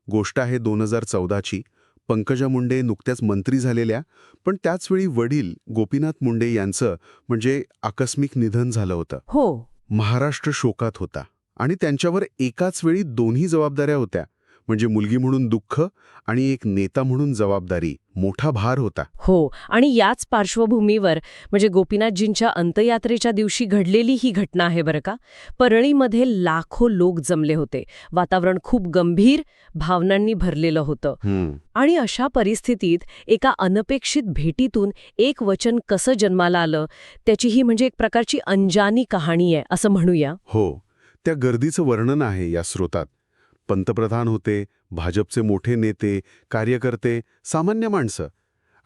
गोष्ट आहे 2014ची. पंकजा मुंडे नुकत्याच मंत्री झालेल्या, पण त्याचवेळी वडील गोपीनाथ मुंडे यांचं म्हणजे आकस्मिक निधन झालं होतं. हो. महाराष्ट्र शोकात होता आणि त्यांच्यावर एकाच वेळी दोन्ही जबाबदाऱ्या होत्या. म्हणजे मुलगी म्हणून दुःख आणि एक नेता म्हणून जबाबदारी. मोठा भार होता. हो, आणि याच पार्श्वभूमीवर म्हणजे गोपीनाथजींच्या अंत्ययात्रेच्या दिवशी घडलेली ही घटना आहे बरं का. परळीमध्ये लाखो लोक जमले होते. वातावरण खूप गंभीर, भावनांनी भरलेलं होतं. आणि अशा परिस्थितीत एका अनपेक्षित भेटीतून एक वचन कसं जन्माला आलं, त्याची ही म्हणजे एक प्रकारची अंजानी कहाणी आहे असं म्हणूया. हो, त्या गर्दीचं वर्णन आहे या स्रोतात. पंतप्रधान होते, भाजपचे मोठे नेते, कार्यकर्ते, सामान्य माणसं.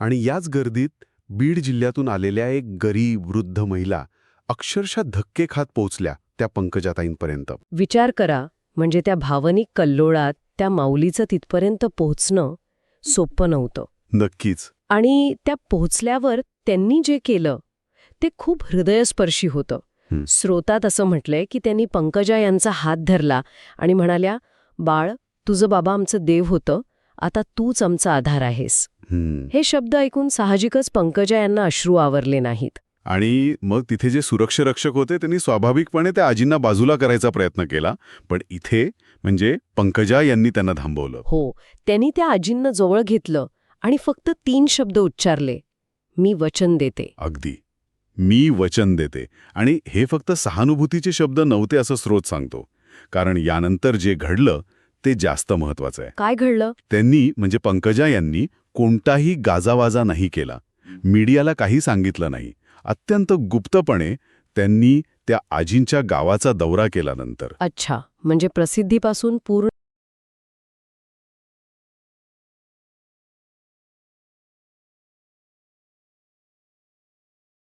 आणि याच गर्दीत बीड जिल्ह्यातून आलेल्या एक गरीब वृद्ध महिला अक्षरशः धक्के खात पोचल्या त्या पंकजाताईंपर्यंत. विचार करा, म्हणजे त्या भावनिक कल्लोळात त्या माऊलीचं तिथपर्यंत पोहोचणं सोपं नव्हतं. नक्कीच. आणि त्या पोहोचल्यावर त्यांनी जे केलं ते खूप हृदयस्पर्शी होतं. स्रोतात असं म्हटलंय की त्यांनी पंकजा यांचा हात धरला आणि म्हणाल्या, बाळ, तुझं बाबा आमचं देव होतं, आता तूच आमचा आधार आहेस. हे शब्द ऐकून साहजिकच पंकजा यांना अश्रू आवरले नाहीत. आणि मग तिथे जे सुरक्षारक्षक होते त्यांनी स्वाभाविकपणे त्या आजींना बाजूला करायचा प्रयत्न केला, पण इथे म्हणजे पंकजा यांनी त्यांना थांबवलं. हो, त्यांनी त्या आजींना जवळ घेतलं आणि फक्त 3 शब्द उच्चारले, मी वचन देते. अगदी, मी वचन देते. आणि हे फक्त सहानुभूतीचे शब्द नव्हते असं स्रोत सांगतो, कारण यानंतर जे घडलं ते जास्त महत्वाचं आहे. काय घडलं? त्यांनी म्हणजे पंकजा यांनी कोणताही गाजावाजा नाही केला, मीडियाला काही सांगितलं नाही. अत्यंत गुप्तपणे त्यांनी त्या आजींच्या गावाचा दौरा केला. नंतर अच्छा, म्हणजे प्रसिद्धीपासून पूर्ण